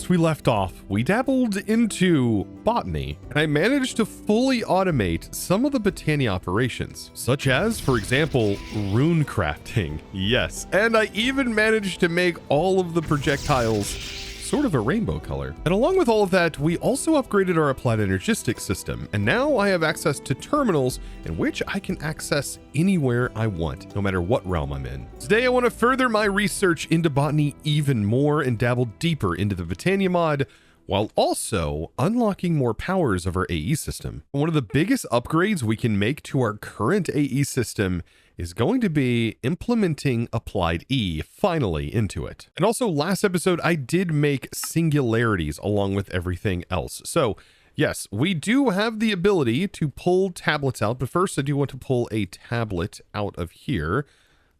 last we left off, we dabbled into botany, and I managed to fully automate some of the botany operations, such as, for example, rune crafting. Yes, and I even managed to make all of the projectiles sort of a rainbow color. And along with all of that, we also upgraded our applied energistics system, and now I have access to terminals in which I can access anywhere I want, no matter what realm I'm in. Today I want to further my research into botany even more and dabble deeper into the Botania mod, while also unlocking more powers of our AE system. One of the biggest upgrades we can make to our current AE system is going to be implementing applied E finally into it. And also last episode, I did make singularities along with everything else. So yes, we do have the ability to pull tablets out, but first I do want to pull a tablet out of here.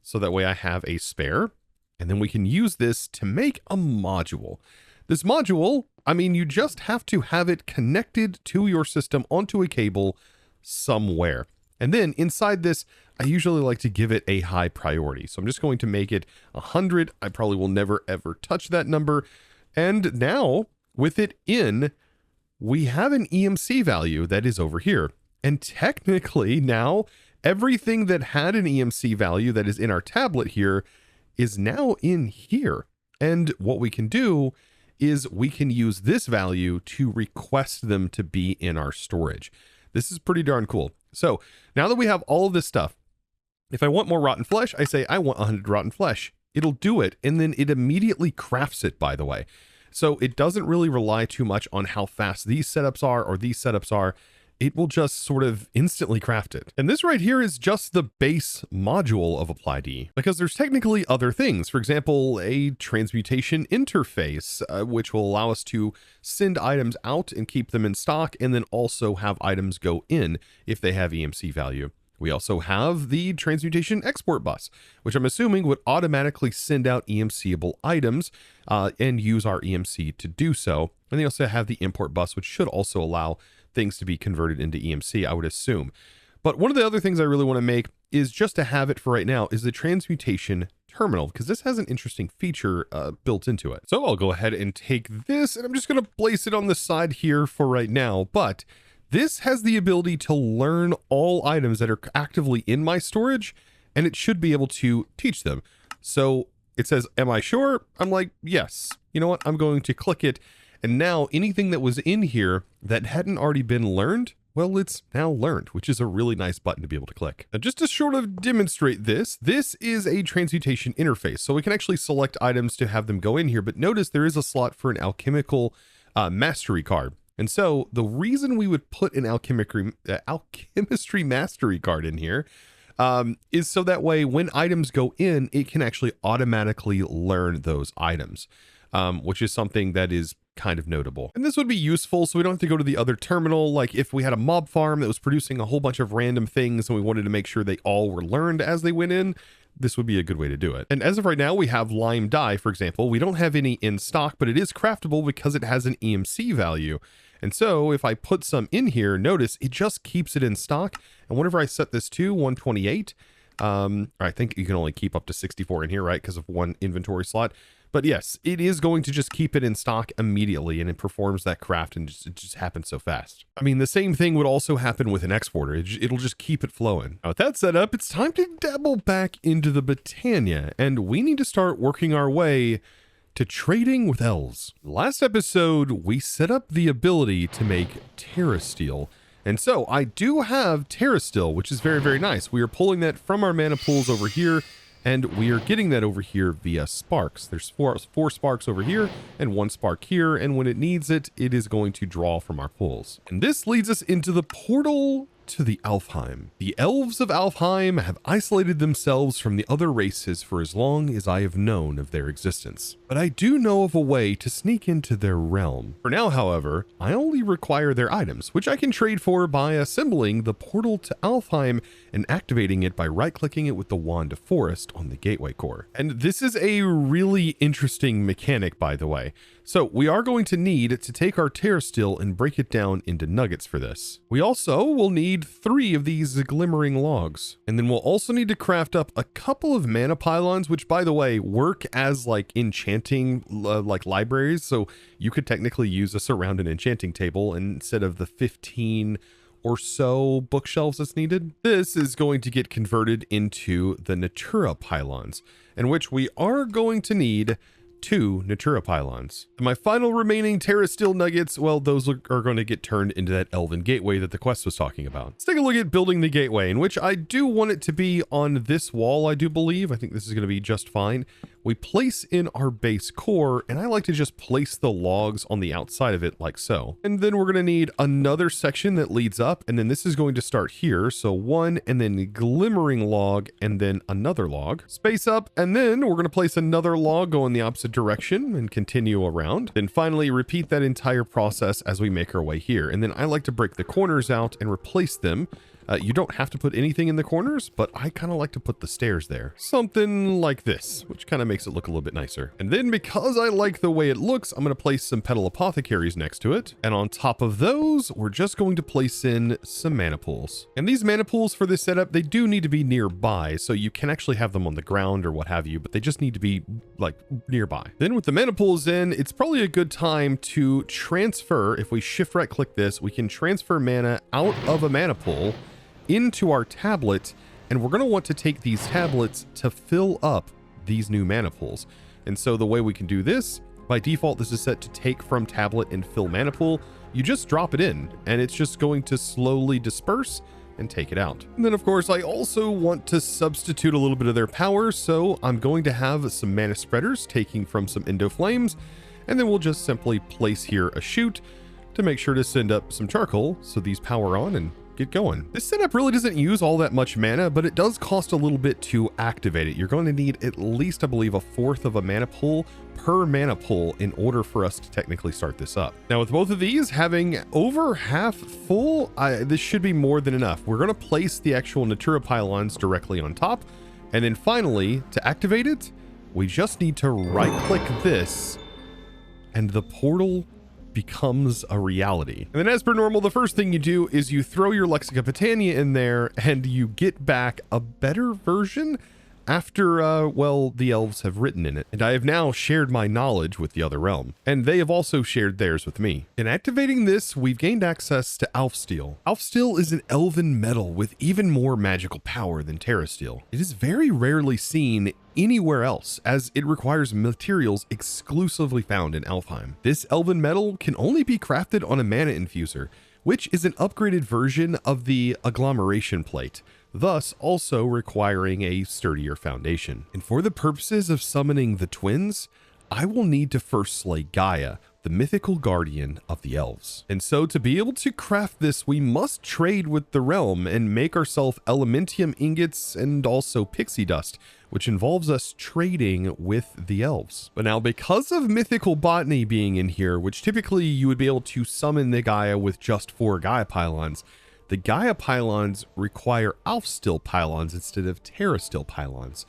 So that way I have a spare, and then we can use this to make a module. This module, I mean, you just have to have it connected to your system onto a cable somewhere. And then inside this, I usually like to give it a high priority. So I'm just going to make it 100. I probably will never ever touch that number. And now with it in, we have an EMC value that is over here. And technically now everything that had an EMC value that is in our tablet here is now in here. And what we can do is we can use this value to request them to be in our storage. This is pretty darn cool. So now that we have all of this stuff, if I want more rotten flesh, I say I want 100 rotten flesh. It'll do it, and then it immediately crafts it, by the way. So it doesn't really rely too much on how fast these setups are or these setups are. It will just sort of instantly craft it. And this right here is just the base module of Applied E, because there's technically other things. For example, a transmutation interface, which will allow us to send items out and keep them in stock, and then also have items go in if they have EMC value. We also have the transmutation export bus, which I'm assuming would automatically send out EMCable items and use our EMC to do so. And they also have the import bus, which should also allow things to be converted into EMC, I would assume. But one of the other things I really want to make is just to have it for right now is the transmutation terminal, because this has an interesting feature built into it. So I'll go ahead and take this, and I'm just going to place it on the side here for right now. But this has the ability to learn all items that are actively in my storage, and it should be able to teach them. So it says, am I sure? I'm like, yes. You know what? I'm going to click it. And now anything that was in here that hadn't already been learned, well, it's now learned, which is a really nice button to be able to click. Now, just to sort of demonstrate this, this is a transmutation interface. So we can actually select items to have them go in here, but notice there is a slot for an alchemical mastery card. And so the reason we would put an alchemistry mastery card in here is so that way when items go in, it can actually automatically learn those items, which is something that is kind of notable. And this would be useful so we don't have to go to the other terminal. Like if we had a mob farm that was producing a whole bunch of random things and we wanted to make sure they all were learned as they went in, this would be a good way to do it. And as of right now, we have lime dye, for example. We don't have any in stock, but it is craftable because it has an EMC value. And so if I put some in here, notice it just keeps it in stock. And whenever I set this to 128, I think you can only keep up to 64 in here, right? Because of one inventory slot. But yes, it is going to just keep it in stock immediately, and it performs that craft, and it just happens so fast. I mean, the same thing would also happen with an exporter. It'll just keep it flowing. Now, with that set up, it's time to dabble back into the Botania, and we need to start working our way to trading with elves. Last episode, we set up the ability to make Terra Steel. And so I do have Terra Steel, which is very, very nice. We are pulling that from our mana pools over here, and we are getting that over here via sparks. There's four sparks over here and one spark here. And when it needs it, it is going to draw from our pools. And this leads us into the portal to the Alfheim. The elves of Alfheim have isolated themselves from the other races for as long as I have known of their existence. But I do know of a way to sneak into their realm. For now, however, I only require their items, which I can trade for by assembling the portal to Alfheim and activating it by right-clicking it with the Wand of Forest on the gateway core. And this is a really interesting mechanic, by the way. So we are going to need to take our terrasteel and break it down into nuggets for this. We also will need 3 of these glimmering logs. And then we'll also need to craft up a couple of mana pylons, which by the way, work as like enchanting like libraries. So you could technically use this around an enchanting table instead of the 15 or so bookshelves that's needed. This is going to get converted into the Natura pylons, in which we are going to need 2 Natura pylons. And my final remaining terrasteel nuggets, well, those are going to get turned into that elven gateway that the quest was talking about. Let's take a look at building the gateway, in which I do want it to be on this wall, I do believe. I think this is going to be just fine. We place in our base core, and I like to just place the logs on the outside of it like so. And then we're going to need another section that leads up, and then this is going to start here. So 1, and then glimmering log, and then another log. Space up, and then we're going to place another log going the opposite direction and continue around. Then finally repeat that entire process as we make our way here. And then I like to break the corners out and replace them. You don't have to put anything in the corners, but I kind of like to put the stairs there. Something like this, which kind of makes it look a little bit nicer. And then because I like the way it looks, I'm going to place some petal apothecaries next to it. And on top of those, we're just going to place in some mana pools. And these mana pools for this setup, they do need to be nearby. So you can actually have them on the ground or what have you, but they just need to be like nearby. Then with the mana pools in, it's probably a good time to transfer. If we shift right click this, we can transfer mana out of a mana pool into our tablet, and we're going to want to take these tablets to fill up these new mana pools. And so the way we can do this, by default, this is set to take from tablet and fill mana pool. You just drop it in, and it's just going to slowly disperse and take it out. And then of course, I also want to substitute a little bit of their power, so I'm going to have some mana spreaders taking from some Endo Flames, and then we'll just simply place here a chute to make sure to send up some charcoal so these power on and get going. This setup really doesn't use all that much mana, but it does cost a little bit to activate it. You're going to need at least, I believe, 1/4 of a mana pool per mana pool in order for us to technically start this up. Now with both of these having over half full, this should be more than enough. We're going to place the actual Natura pylons directly on top. And then finally, to activate it, we just need to right click this and the portal becomes a reality. And then as per normal, the first thing you do is you throw your Lexica Britannia in there and you get back a better version after, well, the elves have written in it. And I have now shared my knowledge with the other realm, and they have also shared theirs with me. In activating this, we've gained access to Alfsteel. Alfsteel is an elven metal with even more magical power than terrasteel. It is very rarely seen anywhere else, as it requires materials exclusively found in Alfheim. This elven metal can only be crafted on a mana infuser, which is an upgraded version of the agglomeration plate, thus also requiring a sturdier foundation. And for the purposes of summoning the twins, I will need to first slay Gaia, the mythical guardian of the elves. And so to be able to craft this, we must trade with the realm and make ourselves elementium ingots and also pixie dust, which involves us trading with the elves. But now because of MythicBotany being in here, which typically you would be able to summon the Gaia with just 4 Gaia pylons, the Gaia pylons require Alfsteel pylons instead of terrasteel pylons,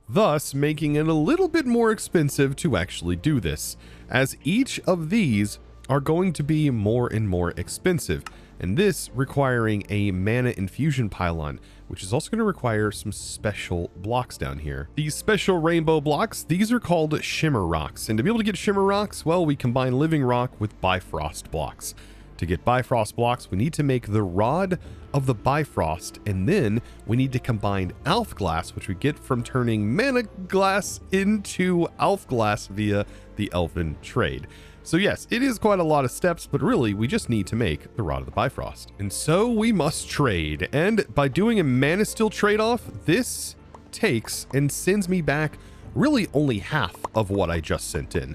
thus making it a little bit more expensive to actually do this, as each of these are going to be more and more expensive, and this requiring a mana infusion pylon, which is also going to require some special blocks down here. These special rainbow blocks, these are called shimmer rocks, and to be able to get shimmer rocks, well, we combine living rock with bifrost blocks. To get bifrost blocks, we need to make the rod of the bifrost, and then we need to combine Alf glass, which we get from turning mana glass into Alf glass via the elven trade. So yes, it is quite a lot of steps, but really we just need to make the Rod of the Bifrost. And so we must trade. And by doing a mana steel trade-off, this takes and sends me back really only half of what I just sent in.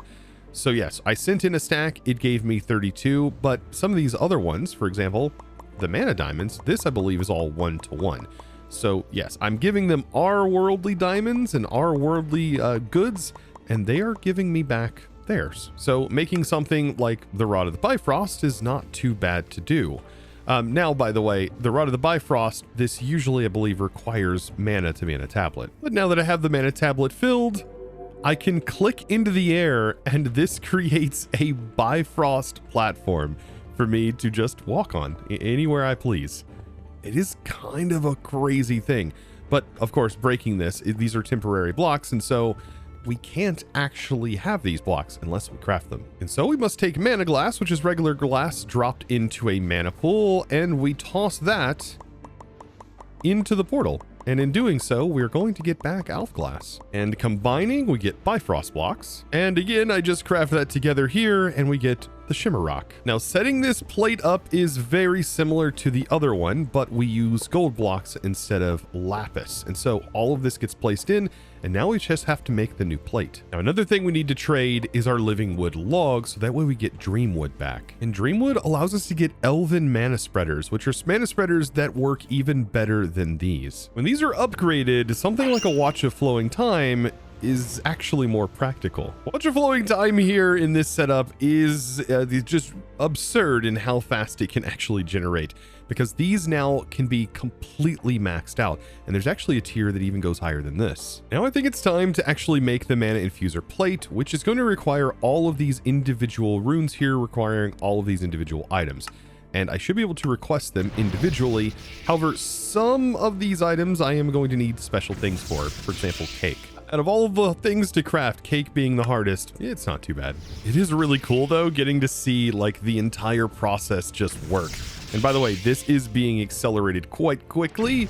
So yes, I sent in a stack, it gave me 32, but some of these other ones, for example, the mana diamonds, this I believe is all 1-to-1. So yes, I'm giving them our worldly diamonds and our worldly goods, and they are giving me back theirs. So making something like the Rod of the Bifrost is not too bad to do. Now, by the way, the Rod of the Bifrost, this usually, I believe, requires mana to be in a tablet. But now that I have the mana tablet filled, I can click into the air and this creates a Bifrost platform for me to just walk on anywhere I please. It is kind of a crazy thing, but of course breaking this, these are temporary blocks, and so we can't actually have these blocks unless we craft them. And so we must take mana glass, which is regular glass dropped into a mana pool, and we toss that into the portal. And in doing so, we're going to get back Alf glass. And combining, we get Bifrost blocks. And again, I just craft that together here, and we get the Shimmer Rock. Now, setting this plate up is very similar to the other one, but we use gold blocks instead of lapis. And so all of this gets placed in, and now we just have to make the new plate. Now, another thing we need to trade is our living wood log, so that way we get Dreamwood back. And Dreamwood allows us to get elven mana spreaders, which are mana spreaders that work even better than these. When these are upgraded, something like a Watch of Flowing Time is actually more practical. Watch of Flowing Time here in this setup is just absurd in how fast it can actually generate, because these now can be completely maxed out, and there's actually a tier that even goes higher than this. Now I think it's time to actually make the mana infuser plate, which is going to require all of these individual runes here, requiring all of these individual items. And I should be able to request them individually. However, some of these items I am going to need special things for example, cake. Out of all of the things to craft, cake being the hardest, it's not too bad. It is really cool though, getting to see like the entire process just work. And by the way, this is being accelerated quite quickly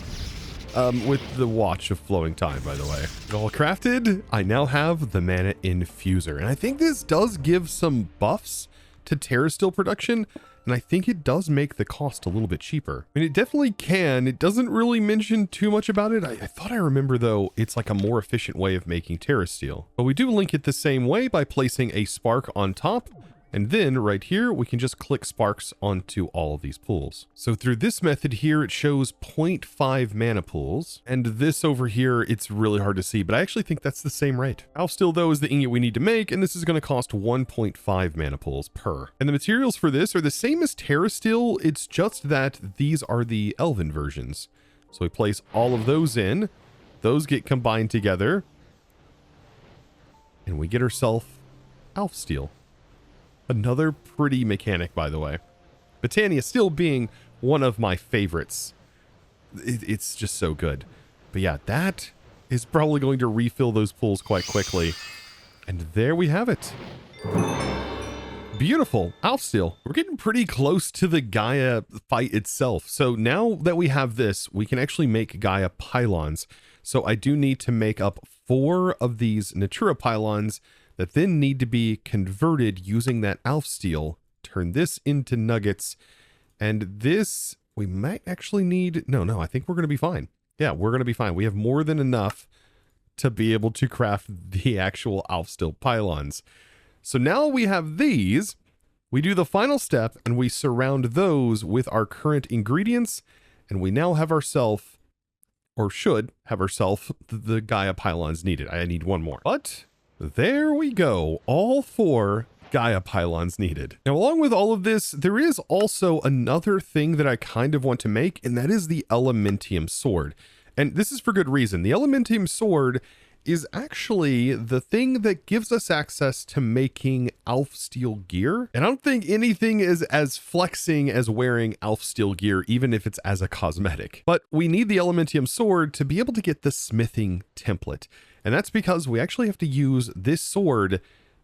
with the Watch of Flowing Time, by the way. All crafted, I now have the mana infuser. And I think this does give some buffs to Terrasteel production, and I think it does make the cost a little bit cheaper. I mean, it definitely can. It doesn't really mention too much about it. I thought I remember, though, it's like a more efficient way of making Terrasteel. But we do link it the same way by placing a spark on top, and then right here, we can just click sparks onto all of these pools. So through this method here, it shows 0.5 mana pools. And this over here, it's really hard to see, but I actually think that's the same rate. Alfsteel, though, is the ingot we need to make, and this is going to cost 1.5 mana pools per. And the materials for this are the same as Terrasteel. It's just that these are the elven versions. So we place all of those in. Those get combined together. And we get ourselves Alfsteel. Another pretty mechanic, by the way. Botania still being one of my favorites. It's just so good. But yeah, that is probably going to refill those pools quite quickly. And there we have it. Beautiful. Alfsteel. We're getting pretty close to the Gaia fight itself. So now that we have this, we can actually make Gaia pylons. So I do need to make up 4 of these Natura pylons that then need to be converted using that Alfsteel. Turn this into nuggets. And this, we might actually need... No, I think we're going to be fine. Yeah, we're going to be fine. We have more than enough to be able to craft the actual Alfsteel pylons. So now we have these. We do the final step, and we surround those with our current ingredients. And we now have ourselves, or should have ourselves, the Gaia pylons needed. I need one more. But... there we go, all 4 Gaia pylons needed. Now, along with all of this, there is also another thing that I kind of want to make, and that is the Elementium sword. And this is for good reason. The Elementium sword is actually the thing that gives us access to making Alfsteel gear. And I don't think anything is as flexing as wearing Alfsteel gear, even if it's as a cosmetic. But we need the Elementium sword to be able to get the smithing template. And that's because we actually have to use this sword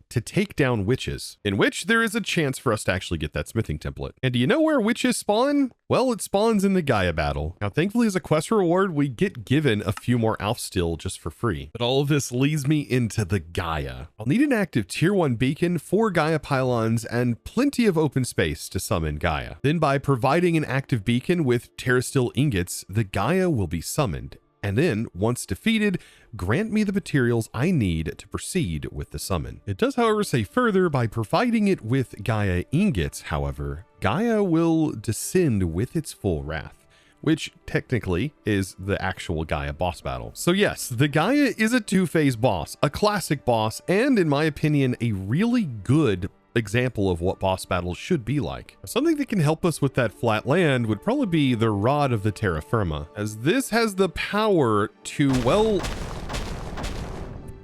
to take down witches, in which there is a chance for us to actually get that smithing template. And do you know where witches spawn? Well, it spawns in the Gaia battle. Now, thankfully, as a quest reward, we get given a few more Alfsteel just for free. But all of this leads me into the Gaia. I'll need an active tier 1 beacon, 4 Gaia pylons, and plenty of open space to summon Gaia. Then by providing an active beacon with Terrasteel ingots, the Gaia will be summoned. And then, once defeated, grant me the materials I need to proceed with the summon. It does, however, say further, by providing it with Gaia ingots, however, Gaia will descend with its full wrath, which technically is the actual Gaia boss battle. So yes, the Gaia is a 2-phase boss, a classic boss, and in my opinion, a really good example of what boss battles should be like. Something that can help us with that flat land would probably be the Rod of the Terra Firma, as this has the power to, well,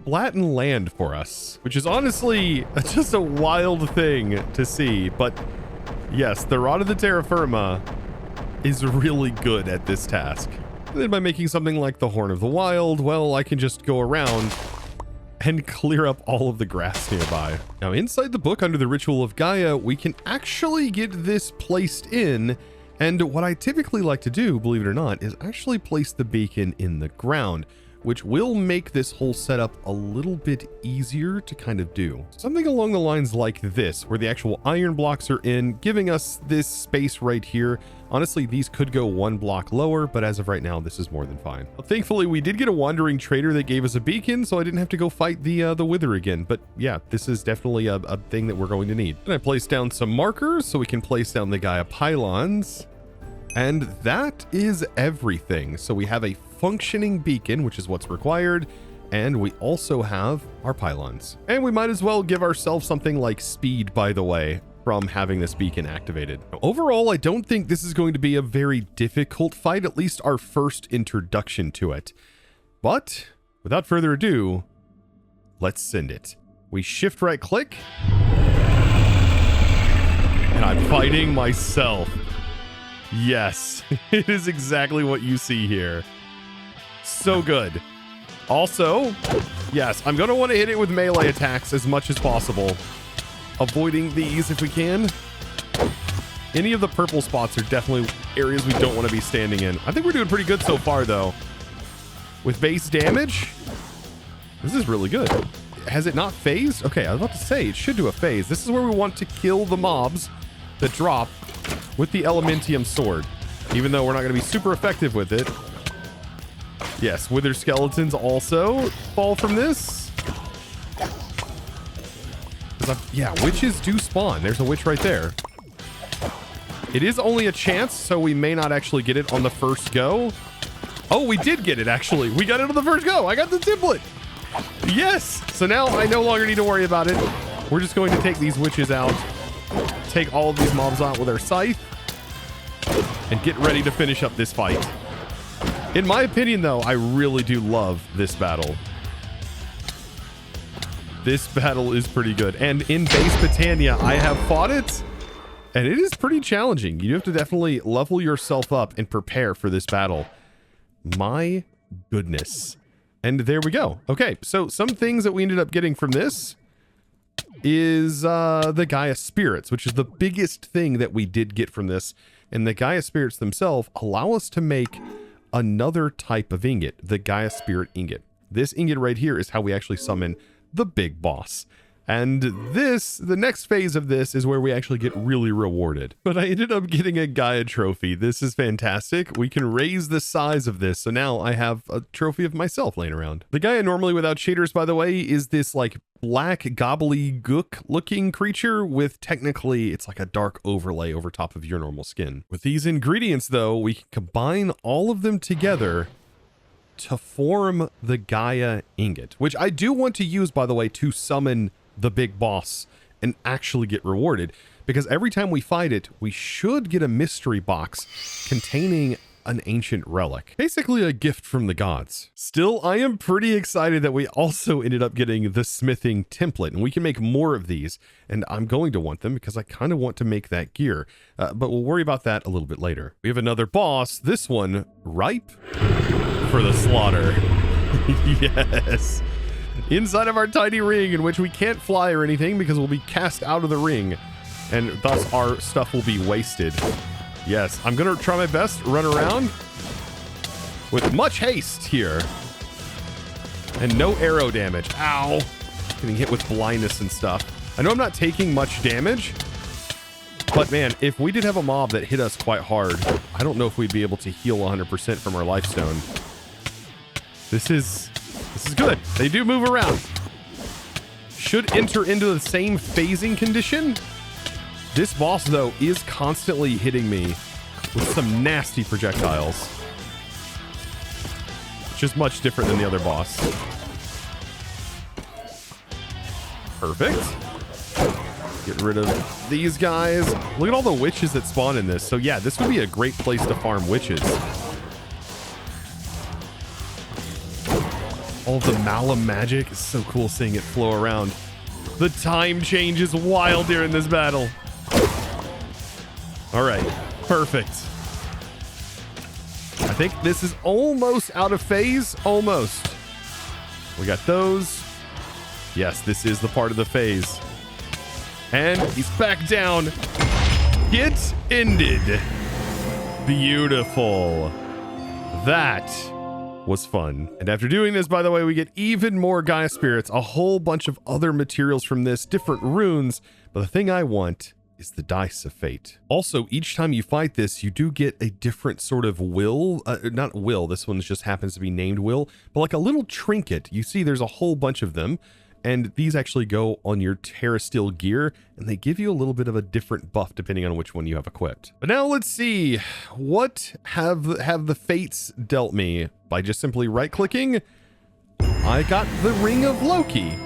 flatten land for us, which is honestly just a wild thing to see. But yes, the Rod of the Terra Firma is really good at this task. And then by making something like the Horn of the Wild, well, I can just go around and clear up all of the grass nearby. Now, inside the book under the Ritual of Gaia, we can actually get this placed in. And what I typically like to do, believe it or not, is actually place the beacon in the ground, which will make this whole setup a little bit easier to kind of do. Something along the lines like this, where the actual iron blocks are in, giving us this space right here. Honestly, these could go one block lower, but as of right now, this is more than fine. Well, thankfully, we did get a wandering trader that gave us a beacon, so I didn't have to go fight the Wither again. But yeah, this is definitely a thing that we're going to need. Then I placed down some markers so we can place down the Gaia pylons. And that is everything. So we have a functioning beacon, which is what's required. And we also have our pylons. And we might as well give ourselves something like speed, by the way, from having this beacon activated. Now, overall, I don't think this is going to be a very difficult fight, at least our first introduction to it. But without further ado, let's send it. We shift right click. And I'm fighting myself. Yes, it is exactly what you see here. So good. Also, yes, I'm going to want to hit it with melee attacks as much as possible. Avoiding these if we can. Any of the purple spots are definitely areas we don't want to be standing in. I think we're doing pretty good so far, though. With base damage, this is really good. Has it not phased? Okay, I was about to say, it should do a phase. This is where we want to kill the mobs that drop with the Elementium sword, even though we're not going to be super effective with it. Yes, wither skeletons also fall from this. Yeah, witches do spawn. There's a witch right there. It is only a chance, so we may not actually get it on the first go. Oh, we did get it, actually. We got it on the first go. I got the template. Yes. So now I no longer need to worry about it. We're just going to take these witches out, take all of these mobs out with our scythe, and get ready to finish up this fight. In my opinion, though, I really do love this battle. This battle is pretty good. And in base Botania, I have fought it, and it is pretty challenging. You have to definitely level yourself up and prepare for this battle. My goodness. And there we go. Okay, so some things that we ended up getting from this is the Gaia spirits, which is the biggest thing that we did get from this. And the Gaia spirits themselves allow us to make another type of ingot, the Gaia spirit ingot. This ingot right here is how we actually summon the big boss. And this, the next phase of this is where we actually get really rewarded. But I ended up getting a Gaia trophy. This is fantastic. We can raise the size of this. So now I have a trophy of myself laying around. The Gaia normally without shaders, by the way, is this like black gobbledygook looking creature with technically it's like a dark overlay over top of your normal skin. With these ingredients though, we can combine all of them together to form the Gaia ingot, which I do want to use, by the way, to summon the big boss and actually get rewarded, because every time we fight it, we should get a mystery box containing an ancient relic, basically a gift from the gods. Still, I am pretty excited that we also ended up getting the smithing template, and we can make more of these, and I'm going to want them because I kind of want to make that gear, but we'll worry about that a little bit later. We have another boss, this one ripe for the slaughter. Yes. Inside of our tiny ring, in which we can't fly or anything because we'll be cast out of the ring, and thus our stuff will be wasted. Yes, I'm gonna try my best, run around with much haste here. And no arrow damage. Ow. Getting hit with blindness and stuff. I know I'm not taking much damage, but man, if we did have a mob that hit us quite hard, I don't know if we'd be able to heal 100% from our lifestone. This is good. They do move around. Should enter into the same phasing condition. This boss, though, is constantly hitting me with some nasty projectiles, which is much different than the other boss. Perfect. Get rid of these guys. Look at all the witches that spawn in this. So yeah, this would be a great place to farm witches. All the Malum magic is so cool seeing it flow around. The time change is wild during this battle. All right, perfect. I think this is almost out of phase. Almost. We got those. Yes, this is the part of the phase. And he's back down. Get ended. Beautiful. That was fun. And after doing this, by the way, we get even more Gaia spirits, a whole bunch of other materials from this, different runes. But the thing I want is the dice of fate. Also, each time you fight this, you do get a different sort of will. Not will, this one just happens to be named will, but like a little trinket. You see there's a whole bunch of them. And these actually go on your Terrasteel gear, and they give you a little bit of a different buff depending on which one you have equipped. But now let's see, what have the fates dealt me? By just simply right-clicking, I got the Ring of Loki.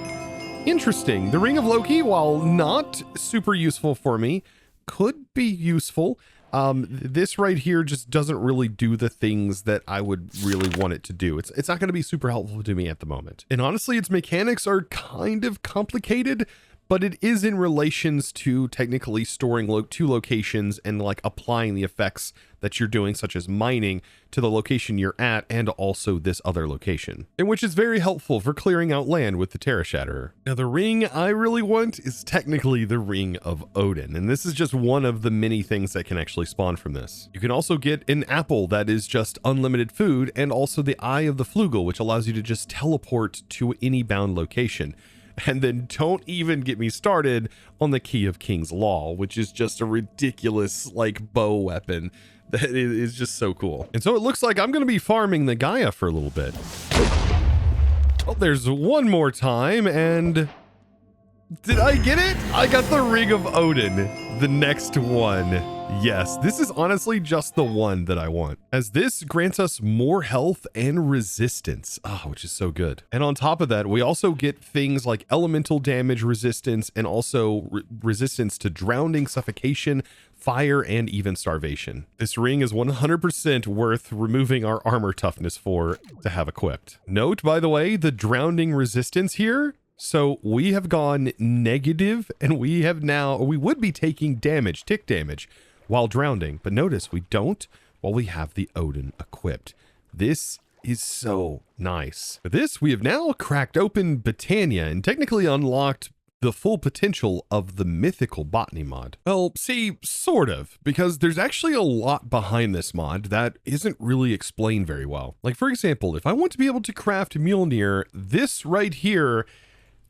Interesting. The Ring of Loki, while not super useful for me, could be useful. This right here just doesn't really do the things that I would really want it to do. It's not going to be super helpful to me at the moment. And honestly, its mechanics are kind of complicated, but it is in relations to technically storing two locations and like applying the effects that you're doing, such as mining, to the location you're at and also this other location, and which is very helpful for clearing out land with the Terra Shatterer. Now, the ring I really want is technically the Ring of Odin, and this is just one of the many things that can actually spawn from this. You can also get an apple that is just unlimited food, and also the Eye of the Flugel, which allows you to just teleport to any bound location. And then don't even get me started on the Key of King's Law, which is just a ridiculous like bow weapon that is just so cool. And so it looks like I'm going to be farming the Gaia for a little bit. Oh, there's one more time, and did I get it? I got the Ring of Odin, the next one. Yes, this is honestly just the one that I want, as this grants us more health and resistance, which is so good. And on top of that, we also get things like elemental damage resistance and also resistance to drowning, suffocation, fire, and even starvation. This ring is 100% worth removing our armor toughness for to have equipped. Note, by the way, the drowning resistance here. So we have gone negative, and we would be taking damage, tick damage, while drowning. But notice we don't while we have the Odin equipped. This is so nice. For this, we have now cracked open Botania and technically unlocked the full potential of the MythicBotany mod. Well, see, sort of, because there's actually a lot behind this mod that isn't really explained very well. Like, for example, if I want to be able to craft Mjolnir, this right here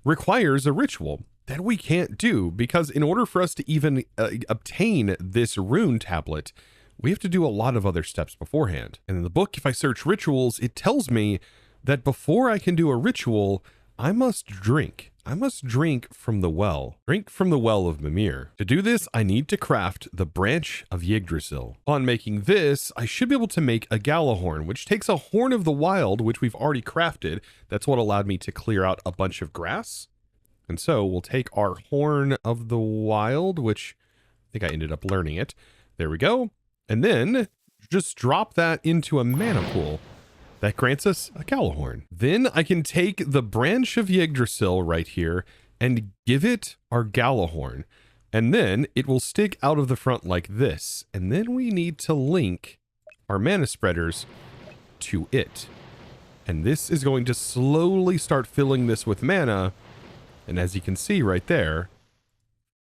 requires a ritual that we can't do, because in order for us to even obtain this rune tablet, we have to do a lot of other steps beforehand. And in the book, if I search rituals, it tells me that before I can do a ritual, I must drink. I must drink from the well. Drink from the well of Mimir. To do this, I need to craft the branch of Yggdrasil. Upon making this, I should be able to make a Galahorn, which takes a horn of the wild, which we've already crafted. That's what allowed me to clear out a bunch of grass. And so we'll take our horn of the wild, which I think I ended up learning it. There we go. And then just drop that into a mana pool. That grants us a Galahorn. Then I can take the branch of Yggdrasil right here and give it our Galahorn. And then it will stick out of the front like this. And then we need to link our mana spreaders to it. And this is going to slowly start filling this with mana. And as you can see right there,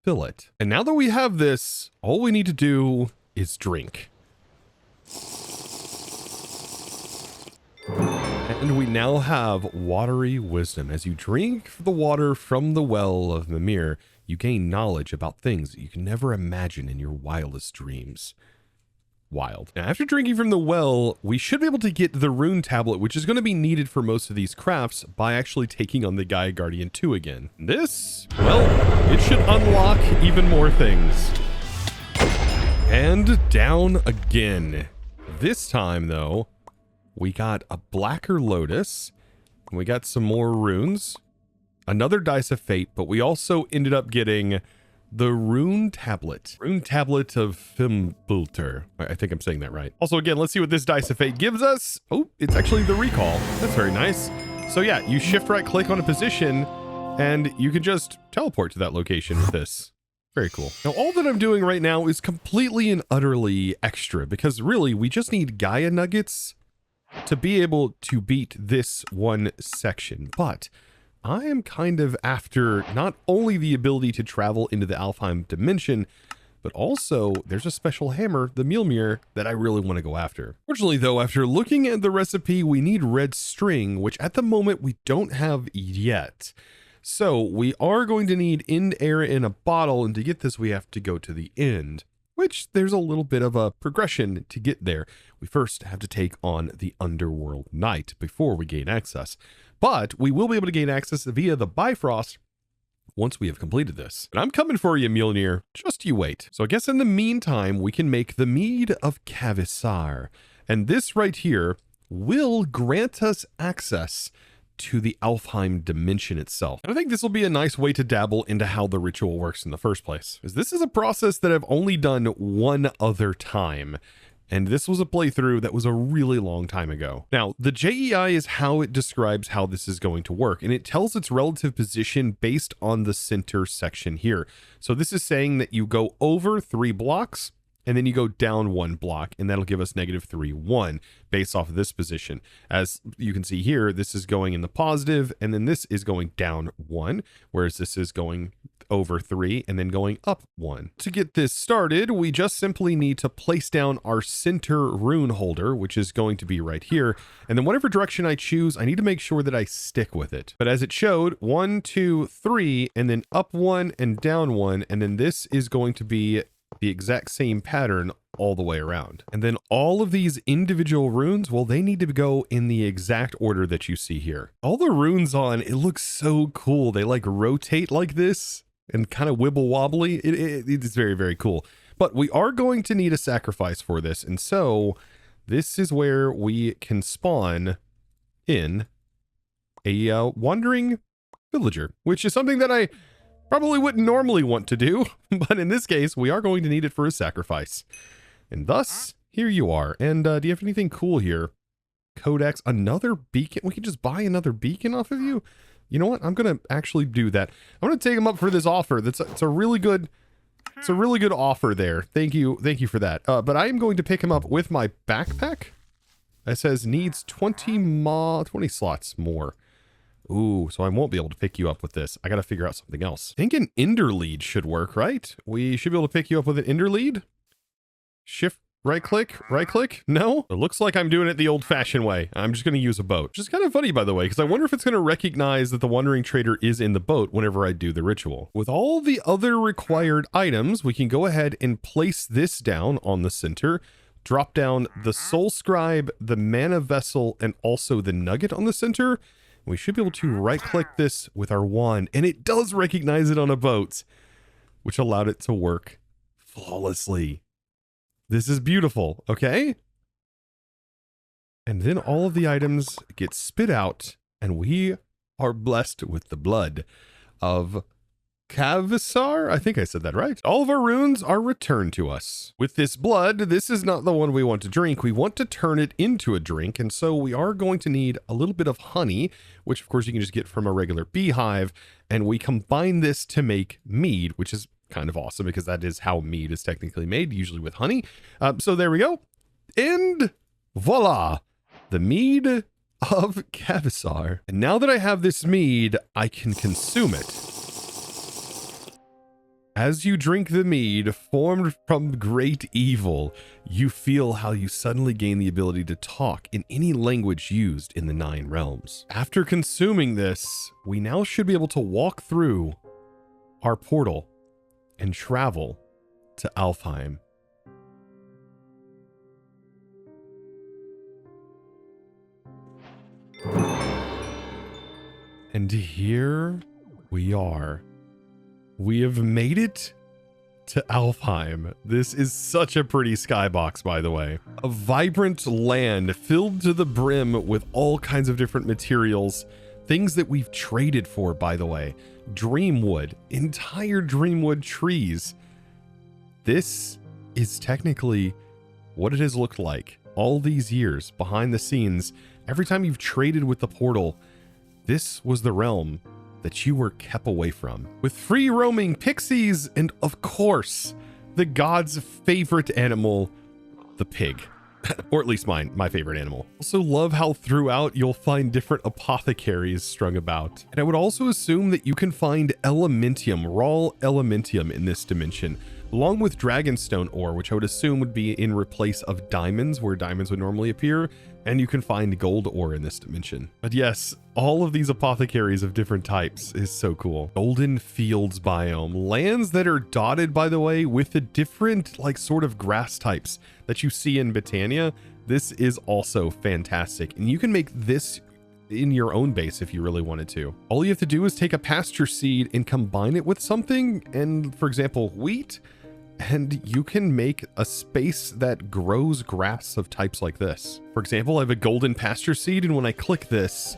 fill it. And now that we have this, all we need to do is drink. And we now have watery wisdom. As you drink the water from the well of Mimir, you gain knowledge about things that you can never imagine in your wildest dreams. Wild. Now, after drinking from the well, we should be able to get the rune tablet, which is going to be needed for most of these crafts, by actually taking on the Gaia Guardian 2 again. This, well, it should unlock even more things. And down again. This time, though, we got a Blacker Lotus, and we got some more runes, another Dice of Fate, but we also ended up getting the Rune Tablet. Rune Tablet of Fimbulter. I think I'm saying that right. Also, again, let's see what this Dice of Fate gives us. Oh, it's actually the Recall. That's very nice. So yeah, you shift right click on a position and you can just teleport to that location with this. Very cool. Now, all that I'm doing right now is completely and utterly extra because really we just need Gaia nuggets to be able to beat this one section. But I am kind of after not only the ability to travel into the Alfheim dimension, but also there's a special hammer, the Mjolnir, that I really want to go after. Fortunately though, after looking at the recipe, we need red string, which at the moment we don't have yet. So we are going to need end air in a bottle, and to get this we have to go to the end, which there's a little bit of a progression to get there. We first have to take on the Underworld Knight before we gain access. But we will be able to gain access via the Bifrost once we have completed this. And I'm coming for you, Mjolnir. Just you wait. So I guess in the meantime, we can make the Mead of Kavisar. And this right here will grant us access to the Alfheim dimension itself. And I think this will be a nice way to dabble into how the ritual works in the first place, because this is a process that I've only done one other time. And this was a playthrough that was a really long time ago. Now, the JEI is how it describes how this is going to work, and it tells its relative position based on the center section here. So this is saying that you go over 3 blocks, and then you go down 1 block, and that'll give us -3, 1 based off of this position. As you can see here, this is going in the positive, and then this is going down 1, whereas this is going over 3 and then going up 1. To get this started, we just simply need to place down our center rune holder, which is going to be right here. And then whatever direction I choose, I need to make sure that I stick with it. But as it showed, 1, 2, 3, and then up 1 and down 1. And then this is going to be the exact same pattern all the way around. And then all of these individual runes, well, they need to go in the exact order that you see here. All the runes on, it looks so cool. They like rotate like this and kind of wibble wobbly. It's very, very cool. But we are going to need a sacrifice for this. And so this is where we can spawn in a wandering villager, which is something that I probably wouldn't normally want to do. But in this case, we are going to need it for a sacrifice. And thus, here you are. And do you have anything cool here? Codex, another beacon. We can just buy another beacon off of you. You know what? I'm going to actually do that. I'm going to take him up for this offer. It's a really good offer there. Thank you for that. But I am going to pick him up with my backpack. It says needs 20 slots more. Ooh, so I won't be able to pick you up with this. I got to figure out something else. I think an ender lead should work, right? We should be able to pick you up with an ender lead. Shift right click. No, it looks like I'm doing it the old fashioned way. I'm just going to use a boat, which is kind of funny, by the way, because I wonder if it's going to recognize that the wandering trader is in the boat whenever I do the ritual. With all the other required items, we can go ahead and place this down on the center, drop down the soul scribe, the mana vessel, and also the nugget on the center. We should be able to right click this with our wand, and it does recognize it on a boat, which allowed it to work flawlessly. This is beautiful, okay? And then all of the items get spit out, and we are blessed with the blood of Kavisar. I think I said that right. All of our runes are returned to us. With this blood, this is not the one we want to drink. We want to turn it into a drink, and so we are going to need a little bit of honey, which of course you can just get from a regular beehive, and we combine this to make mead, which is kind of awesome because that is how mead is technically made, usually with honey. So there we go. And voila, the mead of Kavisar. And now that I have this mead, I can consume it. As you drink the mead formed from great evil, you feel how you suddenly gain the ability to talk in any language used in the 9 realms. After consuming this, we now should be able to walk through our portal and travel to Alfheim. And here we are. We have made it to Alfheim. This is such a pretty skybox, by the way. A vibrant land filled to the brim with all kinds of different materials. Things that we've traded for, by the way. Dreamwood, entire dreamwood trees. This is technically what it has looked like all these years behind the scenes. Every time you've traded with the portal, this was the realm that you were kept away from, with free roaming pixies and, of course, the god's favorite animal, the pig. Or at least my favorite animal. Also love how throughout you'll find different apothecaries strung about. And I would also assume that you can find elementium, raw elementium in this dimension, along with dragonstone ore, which I would assume would be in replace of diamonds, where diamonds would normally appear. And you can find gold ore in this dimension. But yes, all of these apothecaries of different types is so cool. Golden Fields biome. Lands that are dotted, by the way, with the different, like, sort of grass types that you see in Botania. This is also fantastic. And you can make this in your own base if you really wanted to. All you have to do is take a pasture seed and combine it with something. And, for example, wheat. And you can make a space that grows grass of types like this. For example, I have a golden pasture seed, and when I click this,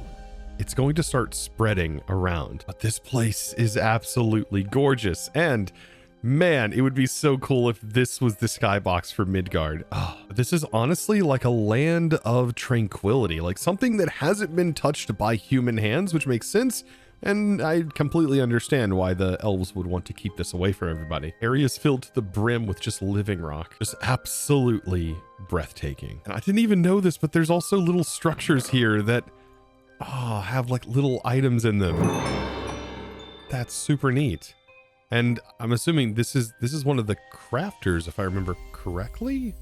it's going to start spreading around. But this place is absolutely gorgeous. And man, it would be so cool if this was the skybox for Midgard. Oh, this is honestly like a land of tranquility, like something that hasn't been touched by human hands, which makes sense. And I completely understand why the elves would want to keep this away from everybody. Areas filled to the brim with just living rock. Just absolutely breathtaking. And I didn't even know this, but there's also little structures here that have like little items in them. That's super neat. And I'm assuming this is one of the crafters, if I remember correctly.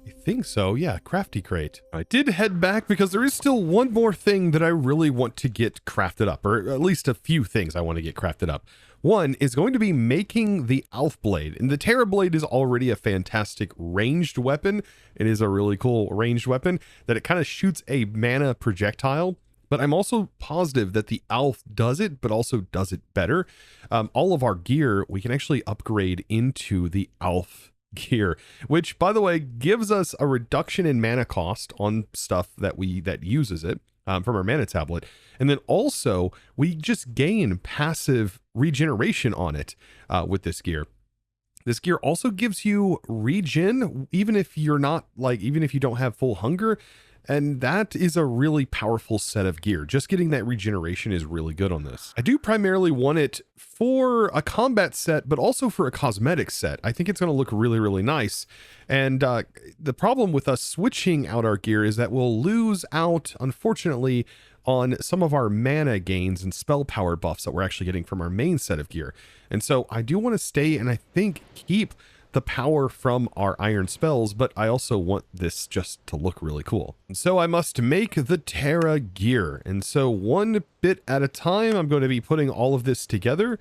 I think so, yeah, crafty crate. I did head back because there is still one more thing that I really want to get crafted up, or at least a few things I want to get crafted up. One is going to be making the Alf Blade, and the Terra Blade is already a fantastic ranged weapon. It is a really cool ranged weapon that it kind of shoots a mana projectile, but I'm also positive that the Alf does it, but also does it better. All of our gear, we can actually upgrade into the Alf gear, which, by the way, gives us a reduction in mana cost on stuff that uses it from our mana tablet. And then also we just gain passive regeneration on it with this gear. This gear also gives you regen, even if you don't have full hunger. And that is a really powerful set of gear. Just getting that regeneration is really good on this. I do primarily want it for a combat set, but also for a cosmetic set. I think it's going to look really, really nice. And the problem with us switching out our gear is that we'll lose out, unfortunately, on some of our mana gains and spell power buffs that we're actually getting from our main set of gear. And so I do want to stay and I think keep the power from our iron spells, but I also want this just to look really cool. And so I must make the Terra gear. And so one bit at a time, I'm going to be putting all of this together,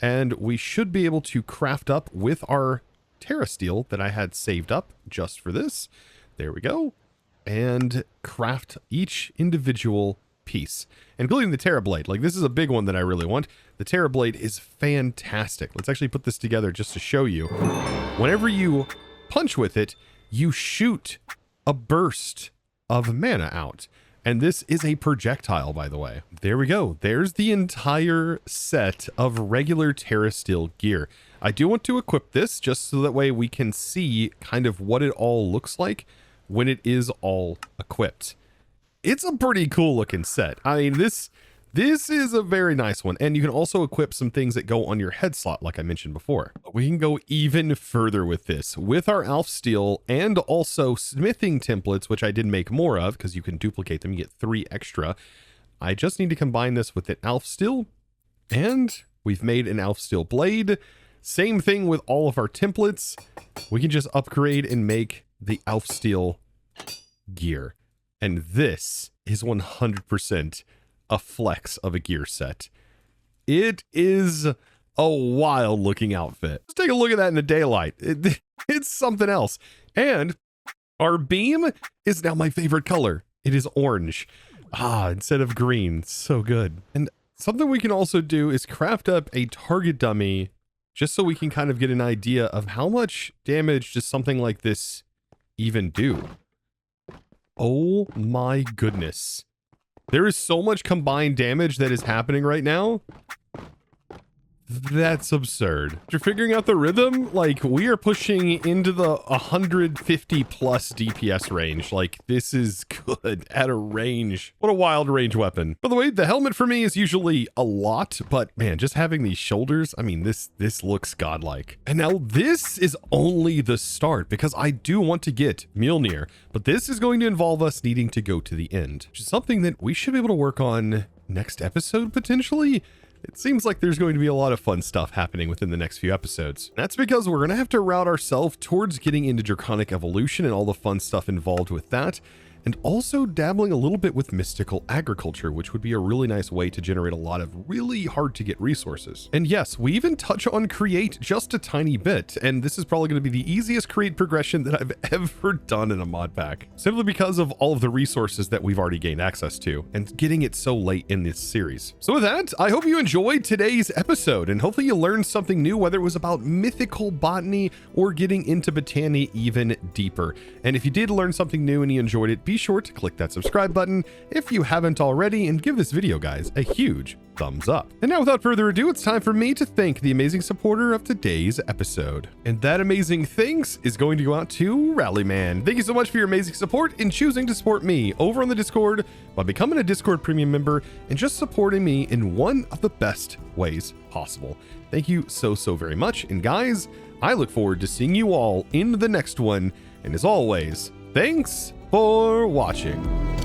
and we should be able to craft up with our Terra steel that I had saved up just for this. There we go. And craft each individual piece, including the Terra Blade. Like, this is a big one that I really want. The Terra Blade is fantastic. Let's actually put this together just to show you. Whenever you punch with it, you shoot a burst of mana out. And this is a projectile, by the way. There we go. There's the entire set of regular Terra Steel gear. I do want to equip this just so that way we can see kind of what it all looks like when it is all equipped. It's a pretty cool looking set. I mean, this is a very nice one. And you can also equip some things that go on your head slot, like I mentioned before. But we can go even further with this. With our Alf Steel and also smithing templates, which I did make more of because you can duplicate them. You get 3 extra. I just need to combine this with an Alf Steel. And we've made an Alf Steel blade. Same thing with all of our templates. We can just upgrade and make the Alf Steel gear. And this is 100% a flex of a gear set. It is a wild looking outfit. Let's take a look at that in the daylight. It's something else. And our beam is now my favorite color. It is orange. Instead of green. So good. And something we can also do is craft up a target dummy just so we can kind of get an idea of how much damage does something like this even do. Oh my goodness. There is so much combined damage that is happening right now. That's absurd. You're figuring out the rhythm? Like, we are pushing into the 150 plus DPS range. Like, this is good at a range. What a wild range weapon. By the way, the helmet for me is usually a lot, but man, just having these shoulders, I mean, this looks godlike. And now this is only the start, because I do want to get Mjolnir, but this is going to involve us needing to go to the end, which is something that we should be able to work on next episode, potentially. It seems like there's going to be a lot of fun stuff happening within the next few episodes. That's because we're going to have to route ourselves towards getting into Draconic Evolution and all the fun stuff involved with that, and also dabbling a little bit with mystical agriculture, which would be a really nice way to generate a lot of really hard to get resources. And yes, we even touch on create just a tiny bit, and this is probably going to be the easiest create progression that I've ever done in a mod pack, simply because of all of the resources that we've already gained access to and getting it so late in this series. So with that, I hope you enjoyed today's episode, and hopefully you learned something new, whether it was about mythical botany or getting into botany even deeper. And if you did learn something new and you enjoyed it, be sure to click that subscribe button if you haven't already, and give this video, guys, a huge thumbs up. And now, without further ado, it's time for me to thank the amazing supporter of today's episode. And that amazing thanks is going to go out to Rallyman. Thank you so much for your amazing support in choosing to support me over on the Discord by becoming a Discord premium member and just supporting me in one of the best ways possible. Thank you so very much. And guys, I look forward to seeing you all in the next one. And as always, thanks for watching.